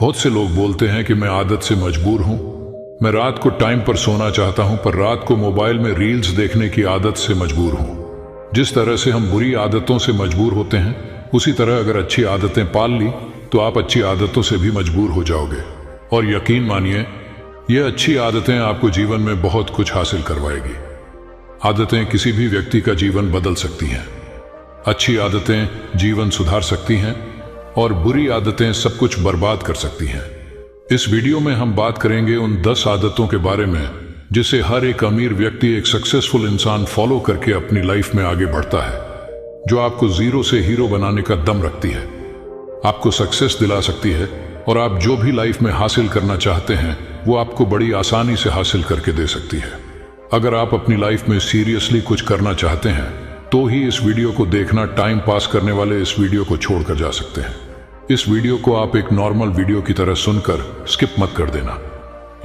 बहुत से लोग बोलते हैं कि मैं आदत से मजबूर हूं। मैं रात को टाइम पर सोना चाहता हूं, पर रात को मोबाइल में रील्स देखने की आदत से मजबूर हूं। जिस तरह से हम बुरी आदतों से मजबूर होते हैं, उसी तरह अगर अच्छी आदतें पाल ली तो आप अच्छी आदतों से भी मजबूर हो जाओगे। और यकीन मानिए, ये अच्छी आदतें आपको जीवन में बहुत कुछ हासिल करवाएगी। आदतें किसी भी व्यक्ति का जीवन बदल सकती हैं। अच्छी आदतें जीवन सुधार सकती हैं और बुरी आदतें सब कुछ बर्बाद कर सकती हैं। इस वीडियो में हम बात करेंगे उन 10 आदतों के बारे में जिसे हर एक अमीर व्यक्ति, एक सक्सेसफुल इंसान फॉलो करके अपनी लाइफ में आगे बढ़ता है, जो आपको जीरो से हीरो बनाने का दम रखती है, आपको सक्सेस दिला सकती है और आप जो भी लाइफ में हासिल करना चाहते हैं वो आपको बड़ी आसानी से हासिल करके दे सकती है। अगर आप अपनी लाइफ में सीरियसली कुछ करना चाहते हैं तो ही इस वीडियो को देखना। टाइम पास करने वाले इस वीडियो को छोड़कर जा सकते हैं। इस वीडियो को आप एक नॉर्मल वीडियो की तरह सुनकर स्किप मत कर देना।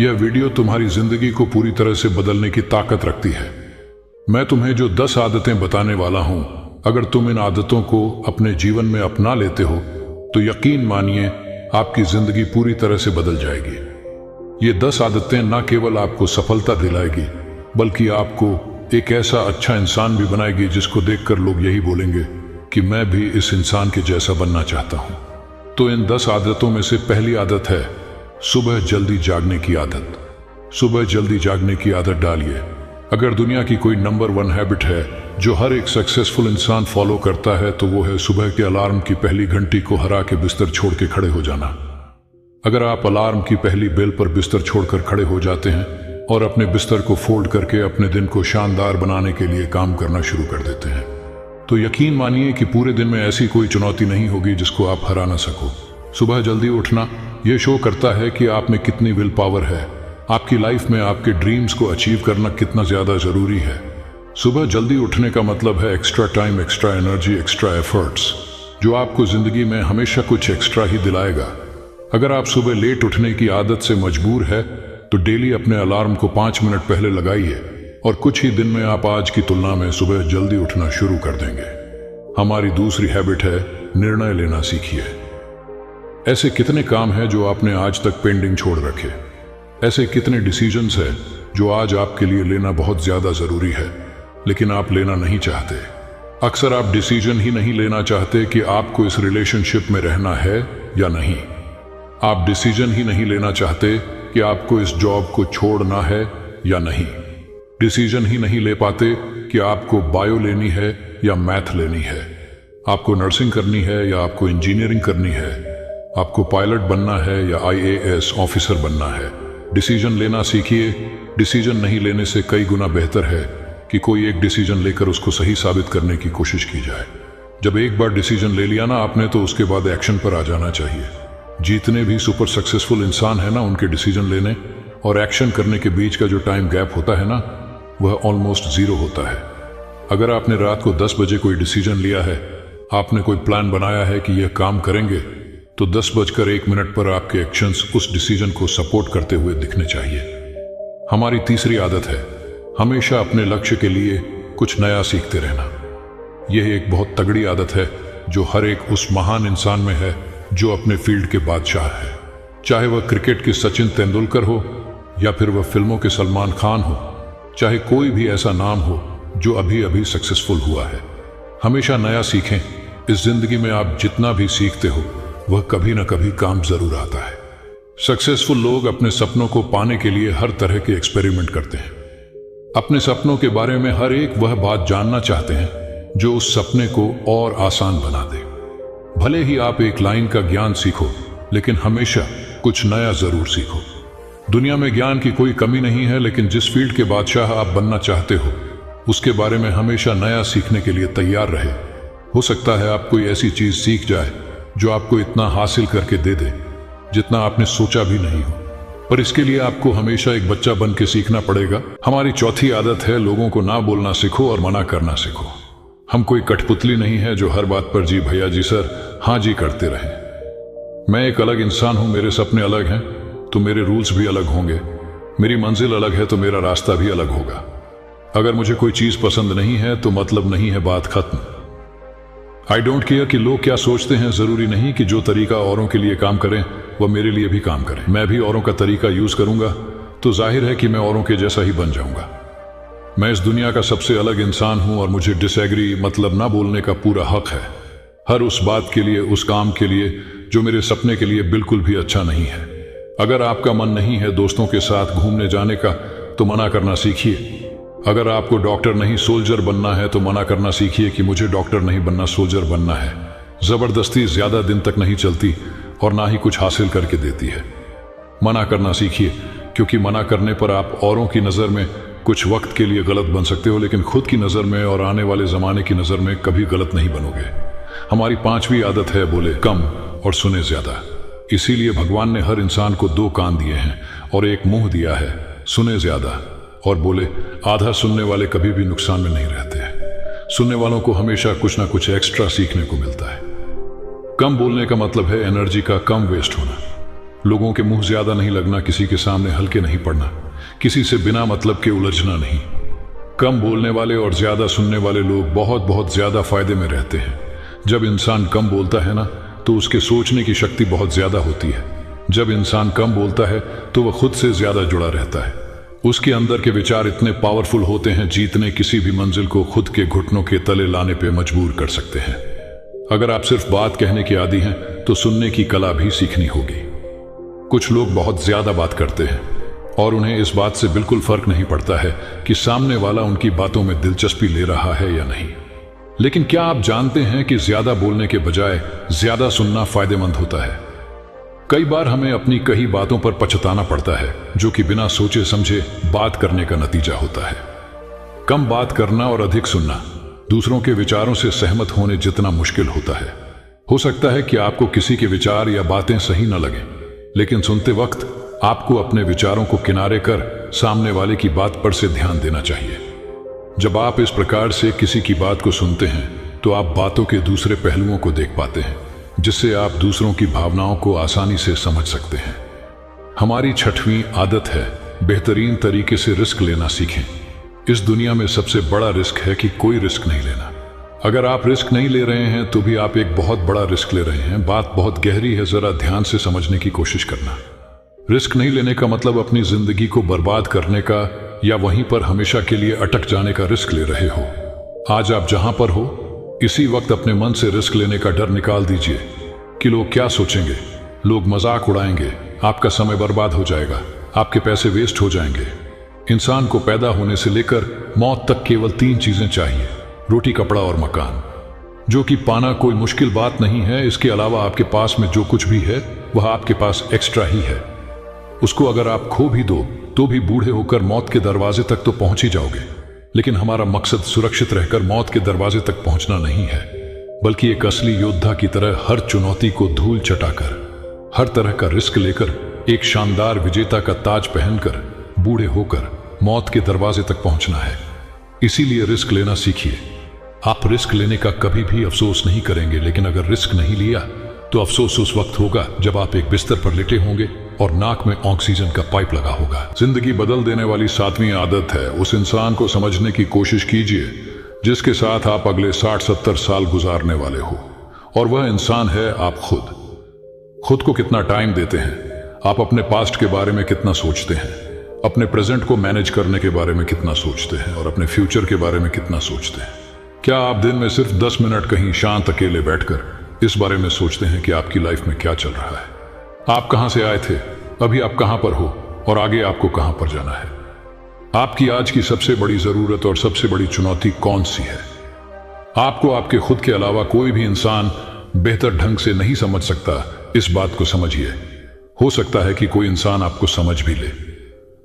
यह वीडियो तुम्हारी जिंदगी को पूरी तरह से बदलने की ताकत रखती है। मैं तुम्हें जो 10 आदतें बताने वाला हूं, अगर तुम इन आदतों को अपने जीवन में अपना लेते हो तो यकीन मानिए आपकी जिंदगी पूरी तरह से बदल जाएगी। ये 10 आदतें न केवल आपको सफलता दिलाएगी, बल्कि आपको एक ऐसा अच्छा इंसान भी बनाएगी जिसको देखकर लोग यही बोलेंगे कि मैं भी इस इंसान के जैसा बनना चाहता हूं। तो इन 10 आदतों में से पहली आदत है सुबह जल्दी जागने की आदत। सुबह जल्दी जागने की आदत डालिए। अगर दुनिया की कोई नंबर 1 हैबिट है जो हर एक सक्सेसफुल इंसान फॉलो करता है तो वो है सुबह के अलार्म की पहली घंटी को हरा के बिस्तर छोड़ के खड़े हो जाना। अगर आप अलार्म की पहली बेल पर बिस्तर छोड़कर खड़े हो जाते हैं और अपने बिस्तर को फोल्ड करके अपने दिन को शानदार बनाने के लिए काम करना शुरू कर देते हैं, तो यकीन मानिए कि पूरे दिन में ऐसी कोई चुनौती नहीं होगी जिसको आप हरा ना सको। सुबह जल्दी उठना यह शो करता है कि आप में कितनी विल पावर है। आपकी लाइफ में आपके ड्रीम्स को अचीव करना कितना ज्यादा जरूरी है। सुबह जल्दी उठने का मतलब है extra time, extra energy, extra efforts, जो आपको जिंदगी में हमेशा कुछ एक्स्ट्रा ही दिलाएगा। अगर आप सुबह लेट उठने की आदत से मजबूर है तो डेली अपने अलार्म को 5 मिनट पहले लगाइए और कुछ ही दिन में आप आज की तुलना में सुबह जल्दी उठना शुरू कर देंगे। हमारी दूसरी हैबिट है निर्णय लेना सीखिए। ऐसे कितने काम हैं जो आपने आज तक पेंडिंग छोड़ रखे? ऐसे कितने डिसीजंस हैं जो आज आपके लिए लेना बहुत ज्यादा जरूरी है लेकिन आप लेना नहीं चाहते? अक्सर आप डिसीजन ही नहीं लेना चाहते कि आपको इस रिलेशनशिप में रहना है या नहीं। आप डिसीजन ही नहीं लेना चाहते कि आपको इस जॉब को छोड़ना है या नहीं। डिसीजन ही नहीं ले पाते कि आपको बायो लेनी है या मैथ लेनी है, आपको नर्सिंग करनी है या आपको इंजीनियरिंग करनी है, आपको पायलट बनना है या IAS ऑफिसर बनना है। डिसीजन लेना सीखिए। डिसीजन नहीं लेने से कई गुना बेहतर है कि कोई एक डिसीजन लेकर उसको सही साबित करने की कोशिश की जाए। जब एक बार डिसीजन ले लिया ना आपने, तो उसके बाद एक्शन पर आ जाना चाहिए। जितने भी सुपर सक्सेसफुल इंसान है ना, उनके डिसीजन लेने और एक्शन करने के बीच का जो टाइम गैप होता है ना, वह ऑलमोस्ट 0 होता है। अगर आपने रात को 10 बजे कोई डिसीजन लिया है, आपने कोई प्लान बनाया है कि यह काम करेंगे, तो 10:01 पर आपके एक्शंस उस डिसीजन को सपोर्ट करते हुए दिखने चाहिए। हमारी तीसरी आदत है हमेशा अपने लक्ष्य के लिए कुछ नया सीखते रहना। यह एक बहुत तगड़ी आदत है जो हर एक उस महान इंसान में है जो अपने फील्ड के बादशाह है। चाहे वह क्रिकेट के सचिन तेंदुलकर हो या फिर वह फिल्मों के सलमान खान हो, चाहे कोई भी ऐसा नाम हो जो अभी अभी सक्सेसफुल हुआ है, हमेशा नया सीखें। इस जिंदगी में आप जितना भी सीखते हो वह कभी ना कभी काम जरूर आता है। सक्सेसफुल लोग अपने सपनों को पाने के लिए हर तरह के एक्सपेरिमेंट करते हैं। अपने सपनों के बारे में हर एक वह बात जानना चाहते हैं जो उस सपने को और आसान बना दे। भले ही आप एक लाइन का ज्ञान सीखो, लेकिन हमेशा कुछ नया जरूर सीखो। दुनिया में ज्ञान की कोई कमी नहीं है, लेकिन जिस फील्ड के बादशाह आप बनना चाहते हो उसके बारे में हमेशा नया सीखने के लिए तैयार रहे। हो सकता है आप कोई ऐसी चीज सीख जाए जो आपको इतना हासिल करके दे दे जितना आपने सोचा भी नहीं हो, पर इसके लिए आपको हमेशा एक बच्चा बन के सीखना पड़ेगा। हमारी चौथी आदत है लोगों को ना बोलना सीखो और मना करना सीखो। हम कोई कठपुतली नहीं है जो हर बात पर जी भैया जी सर हाँ जी करते रहे। मैं एक अलग इंसान हूं, मेरे सपने अलग हैं तो मेरे रूल्स भी अलग होंगे। मेरी मंजिल अलग है तो मेरा रास्ता भी अलग होगा। अगर मुझे कोई चीज पसंद नहीं है तो मतलब नहीं है, बात खत्म। आई डोंट केयर कि लोग क्या सोचते हैं। जरूरी नहीं कि जो तरीका औरों के लिए काम करें वह मेरे लिए भी काम करें। मैं भी औरों का तरीका यूज करूंगा तो जाहिर है कि मैं औरों के जैसा ही बन जाऊंगा। मैं इस दुनिया का सबसे अलग इंसान हूं और मुझे डिसएग्री मतलब ना बोलने का पूरा हक है, हर उस बात के लिए, उस काम के लिए जो मेरे सपने के लिए बिल्कुल भी अच्छा नहीं है। अगर आपका मन नहीं है दोस्तों के साथ घूमने जाने का तो मना करना सीखिए। अगर आपको डॉक्टर नहीं सोल्जर बनना है तो मना करना सीखिए कि मुझे डॉक्टर नहीं बनना, सोल्जर बनना है। जबरदस्ती ज्यादा दिन तक नहीं चलती और ना ही कुछ हासिल करके देती है। मना करना सीखिए, क्योंकि मना करने पर आप औरों की नजर में कुछ वक्त के लिए गलत बन सकते हो, लेकिन खुद की नजर में और आने वाले जमाने की नजर में कभी गलत नहीं बनोगे। हमारी 5वीं आदत है बोले कम और सुने ज्यादा। इसीलिए भगवान ने हर इंसान को 2 कान दिए हैं और एक मुंह दिया है। सुने ज्यादा और बोले आधा। सुनने वाले कभी भी नुकसान में नहीं रहते हैं। सुनने वालों को हमेशा कुछ ना कुछ एक्स्ट्रा सीखने को मिलता है। कम बोलने का मतलब है एनर्जी का कम वेस्ट होना, लोगों के मुंह ज्यादा नहीं लगना, किसी के सामने हल्के नहीं पड़ना, किसी से बिना मतलब के उलझना नहीं। कम बोलने वाले और ज्यादा सुनने वाले लोग बहुत बहुत ज्यादा फायदे में रहते हैं। जब इंसान कम बोलता है ना तो उसके सोचने की शक्ति बहुत ज्यादा होती है। जब इंसान कम बोलता है तो वह खुद से ज्यादा जुड़ा रहता है। उसके अंदर के विचार इतने पावरफुल होते हैं, जीतने किसी भी मंजिल को खुद के घुटनों के तले लाने पे मजबूर कर सकते हैं। अगर आप सिर्फ बात कहने के आदी हैं तो सुनने की कला भी सीखनी होगी। कुछ लोग बहुत ज्यादा बात करते हैं और उन्हें इस बात से बिल्कुल फर्क नहीं पड़ता है कि सामने वाला उनकी बातों में दिलचस्पी ले रहा है या नहीं। लेकिन क्या आप जानते हैं कि ज्यादा बोलने के बजाय ज्यादा सुनना फायदेमंद होता है? कई बार हमें अपनी कही बातों पर पछताना पड़ता है, जो कि बिना सोचे समझे बात करने का नतीजा होता है। कम बात करना और अधिक सुनना दूसरों के विचारों से सहमत होने जितना मुश्किल होता है। हो सकता है कि आपको किसी के विचार या बातें सही न लगे, लेकिन सुनते वक्त आपको अपने विचारों को किनारे कर सामने वाले की बात पर से ध्यान देना चाहिए। जब आप इस प्रकार से किसी की बात को सुनते हैं तो आप बातों के दूसरे पहलुओं को देख पाते हैं, जिससे आप दूसरों की भावनाओं को आसानी से समझ सकते हैं। हमारी 6वीं आदत है बेहतरीन तरीके से रिस्क लेना सीखें। इस दुनिया में सबसे बड़ा रिस्क है कि कोई रिस्क नहीं लेना। अगर आप रिस्क नहीं ले रहे हैं तो भी आप एक बहुत बड़ा रिस्क ले रहे हैं। बात बहुत गहरी है, जरा ध्यान से समझने की कोशिश करना। रिस्क नहीं लेने का मतलब अपनी जिंदगी को बर्बाद करने का या वहीं पर हमेशा के लिए अटक जाने का रिस्क ले रहे हो। आज आप जहां पर हो इसी वक्त अपने मन से रिस्क लेने का डर निकाल दीजिए कि लोग क्या सोचेंगे। लोग मजाक उड़ाएंगे, आपका समय बर्बाद हो जाएगा, आपके पैसे वेस्ट हो जाएंगे। इंसान को पैदा होने से लेकर मौत तक केवल 3 चीजें चाहिए, रोटी, कपड़ा और मकान, जो कि पाना कोई मुश्किल बात नहीं है। इसके अलावा आपके पास में जो कुछ भी है वह आपके पास एक्स्ट्रा ही है। उसको अगर आप खो भी दो तो भी बूढ़े होकर मौत के दरवाजे तक तो पहुंच ही जाओगे। लेकिन हमारा मकसद सुरक्षित रहकर मौत के दरवाजे तक पहुंचना नहीं है, बल्कि एक असली योद्धा की तरह हर चुनौती को धूल चटाकर, हर तरह का रिस्क लेकर, एक शानदार विजेता का ताज पहनकर, बूढ़े होकर मौत के दरवाजे तक पहुंचना है। इसीलिए रिस्क लेना सीखिए। आप रिस्क लेने का कभी भी अफसोस नहीं करेंगे, लेकिन अगर रिस्क नहीं लिया तो अफसोस उस वक्त होगा जब आप एक बिस्तर पर लेटे होंगे और नाक में ऑक्सीजन का पाइप लगा होगा। जिंदगी बदल देने वाली 7वीं आदत है उस इंसान को समझने की कोशिश कीजिए जिसके साथ आप अगले 60-70 साल गुजारने वाले हो, और वह इंसान है आप खुद। खुद को कितना टाइम देते हैं, आप अपने पास्ट के बारे में कितना सोचते हैं, अपने प्रेजेंट को मैनेज करने के बारे में कितना सोचते हैं और अपने फ्यूचर के बारे में कितना सोचते हैं। क्या आप दिन में सिर्फ 10 मिनट कहीं शांत अकेले बैठकर इस बारे में सोचते हैं कि आपकी लाइफ में क्या चल रहा है? आप कहां से आए थे, अभी आप कहां पर हो और आगे आपको कहां पर जाना है? आपकी आज की सबसे बड़ी जरूरत और सबसे बड़ी चुनौती कौन सी है? आपको आपके खुद के अलावा कोई भी इंसान बेहतर ढंग से नहीं समझ सकता, इस बात को समझिए। हो सकता है कि कोई इंसान आपको समझ भी ले,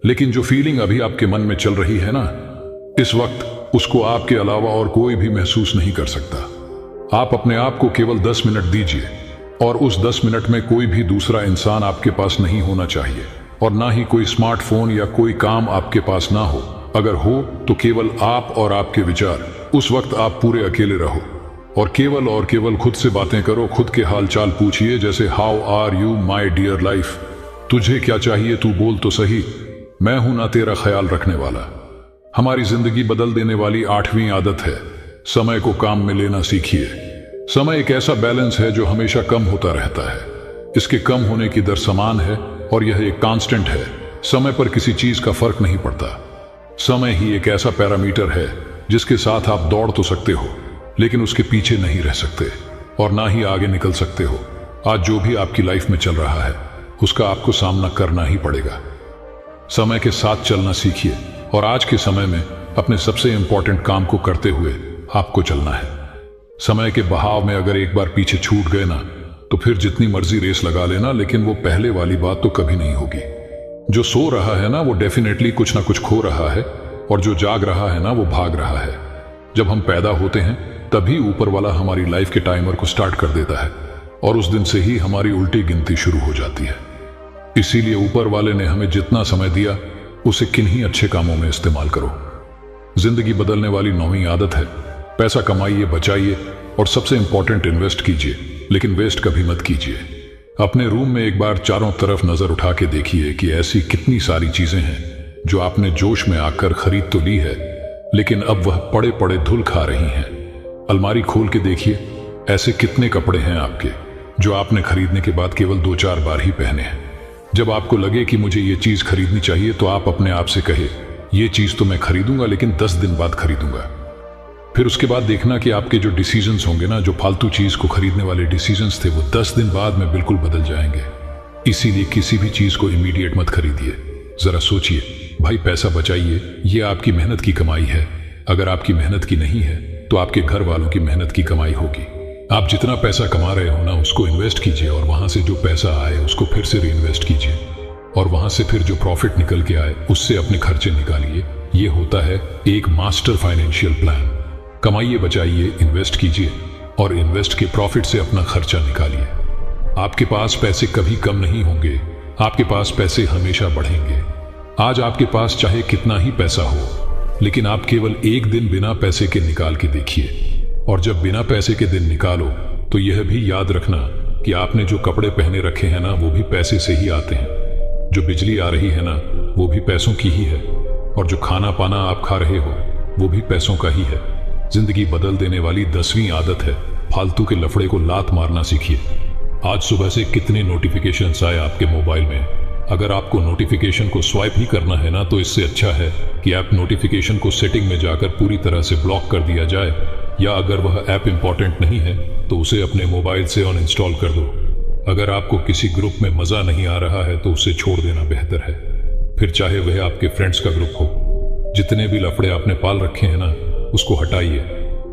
लेकिन जो फीलिंग अभी आपके मन में चल रही है ना, इस वक्त उसको आपके अलावा और कोई भी महसूस नहीं कर सकता। आप अपने आप को केवल 10 मिनट दीजिए, और उस 10 मिनट में कोई भी दूसरा इंसान आपके पास नहीं होना चाहिए, और ना ही कोई स्मार्टफोन या कोई काम आपके पास ना हो। अगर हो तो केवल आप और आपके विचार। उस वक्त आप पूरे अकेले रहो और केवल खुद से बातें करो। खुद के हालचाल पूछिए, जैसे how are you my dear life, तुझे क्या चाहिए, तू बोल तो सही, मैं हूं ना तेरा ख्याल रखने वाला। हमारी जिंदगी बदल देने वाली 8वीं आदत है समय को काम में लेना सीखिए। समय एक ऐसा बैलेंस है जो हमेशा कम होता रहता है। इसके कम होने की दर समान है और यह एक कांस्टेंट है। समय पर किसी चीज का फर्क नहीं पड़ता। समय ही एक ऐसा पैरामीटर है जिसके साथ आप दौड़ तो सकते हो, लेकिन उसके पीछे नहीं रह सकते और ना ही आगे निकल सकते हो। आज जो भी आपकी लाइफ में चल रहा है उसका आपको सामना करना ही पड़ेगा। समय के साथ चलना सीखिए और आज के समय में अपने सबसे इंपॉर्टेंट काम को करते हुए आपको चलना है। समय के बहाव में अगर एक बार पीछे छूट गए ना, तो फिर जितनी मर्जी रेस लगा लेना, लेकिन वो पहले वाली बात तो कभी नहीं होगी। जो सो रहा है ना, वो डेफिनेटली कुछ ना कुछ खो रहा है, और जो जाग रहा है ना, वो भाग रहा है। जब हम पैदा होते हैं तभी ऊपर वाला हमारी लाइफ के टाइमर को स्टार्ट कर देता है और उस दिन से ही हमारी उल्टी गिनती शुरू हो जाती है। इसीलिए ऊपर वाले ने हमें जितना समय दिया उसे किन्हीं अच्छे कामों में इस्तेमाल करो। जिंदगी बदलने वाली 9वीं आदत है, पैसा कमाइए, बचाइए और सबसे इंपॉर्टेंट इन्वेस्ट कीजिए, लेकिन वेस्ट कभी मत कीजिए। अपने रूम में एक बार चारों तरफ नजर उठा के देखिए कि ऐसी कितनी सारी चीजें हैं जो आपने जोश में आकर खरीद तो ली है, लेकिन अब वह पड़े पड़े धूल खा रही हैं। अलमारी खोल के देखिए, ऐसे कितने कपड़े हैं आपके जो आपने खरीदने के बाद केवल 2-4 बार ही पहने हैं। जब आपको लगे कि मुझे ये चीज खरीदनी चाहिए, तो आप अपने आप से कहे, ये चीज तो मैं खरीदूंगा, लेकिन 10 दिन बाद खरीदूंगा। फिर उसके बाद देखना कि आपके जो डिसीजंस होंगे ना, जो फालतू चीज को खरीदने वाले डिसीजंस थे, वो 10 दिन बाद में बिल्कुल बदल जाएंगे। इसीलिए किसी भी चीज को इमीडिएट मत खरीदिए। जरा सोचिए भाई, पैसा बचाइए, ये आपकी मेहनत की कमाई है। अगर आपकी मेहनत की नहीं है तो आपके घर वालों की मेहनत की कमाई होगी। आप जितना पैसा कमा रहे हो ना, उसको इन्वेस्ट कीजिए और वहां से जो पैसा आए उसको फिर से री इन्वेस्ट कीजिए, और वहां से फिर जो प्रॉफिट निकल के आए उससे अपने खर्चे निकालिए। ये होता है एक मास्टर फाइनेंशियल प्लान। कमाइए, बचाइए, इन्वेस्ट कीजिए और इन्वेस्ट के प्रॉफिट से अपना खर्चा निकालिए। आपके पास पैसे कभी कम नहीं होंगे, आपके पास पैसे हमेशा बढ़ेंगे। आज आपके पास चाहे कितना ही पैसा हो, लेकिन आप केवल एक दिन बिना पैसे के निकाल के देखिए, और जब बिना पैसे के दिन निकालो तो यह भी याद रखना कि आपने जो कपड़े पहने रखे हैं ना, वो भी पैसे से ही आते हैं। जो बिजली आ रही है ना, वो भी पैसों की ही है, और जो खाना पाना आप खा रहे हो वो भी पैसों का ही है। जिंदगी बदल देने वाली 10वीं आदत है, फालतू के लफड़े को लात मारना सीखिए। आज सुबह से कितने नोटिफिकेशंस आए आपके मोबाइल में। अगर आपको नोटिफिकेशन को स्वाइप ही करना है ना, तो इससे अच्छा है कि ऐप नोटिफिकेशन को सेटिंग में जाकर पूरी तरह से ब्लॉक कर दिया जाए, या अगर वह ऐप इंपॉर्टेंट नहीं है तो उसे अपने मोबाइल से अनइंस्टॉल कर दो। अगर आपको किसी ग्रुप में मजा नहीं आ रहा है तो उसे छोड़ देना बेहतर है, फिर चाहे वह आपके फ्रेंड्स का ग्रुप हो। जितने भी लफड़े आपने पाल रखे हैं ना, उसको हटाइए,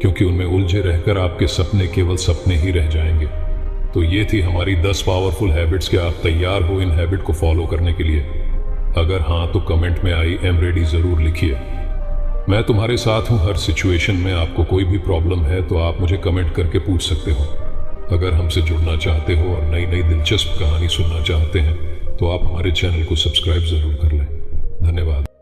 क्योंकि उनमें उलझे रहकर आपके सपने केवल सपने ही रह जाएंगे। तो ये थी हमारी 10 पावरफुल हैबिट्स। क्या आप तैयार हो इन हैबिट को फॉलो करने के लिए? अगर हाँ, तो कमेंट में आई एम रेडी जरूर लिखिए। मैं तुम्हारे साथ हूँ हर सिचुएशन में। आपको कोई भी प्रॉब्लम है तो आप मुझे कमेंट करके पूछ सकते हो। अगर हमसे जुड़ना चाहते हो और नई नई दिलचस्प कहानी सुनना चाहते हैं तो आप हमारे चैनल को सब्सक्राइब जरूर कर लें। धन्यवाद।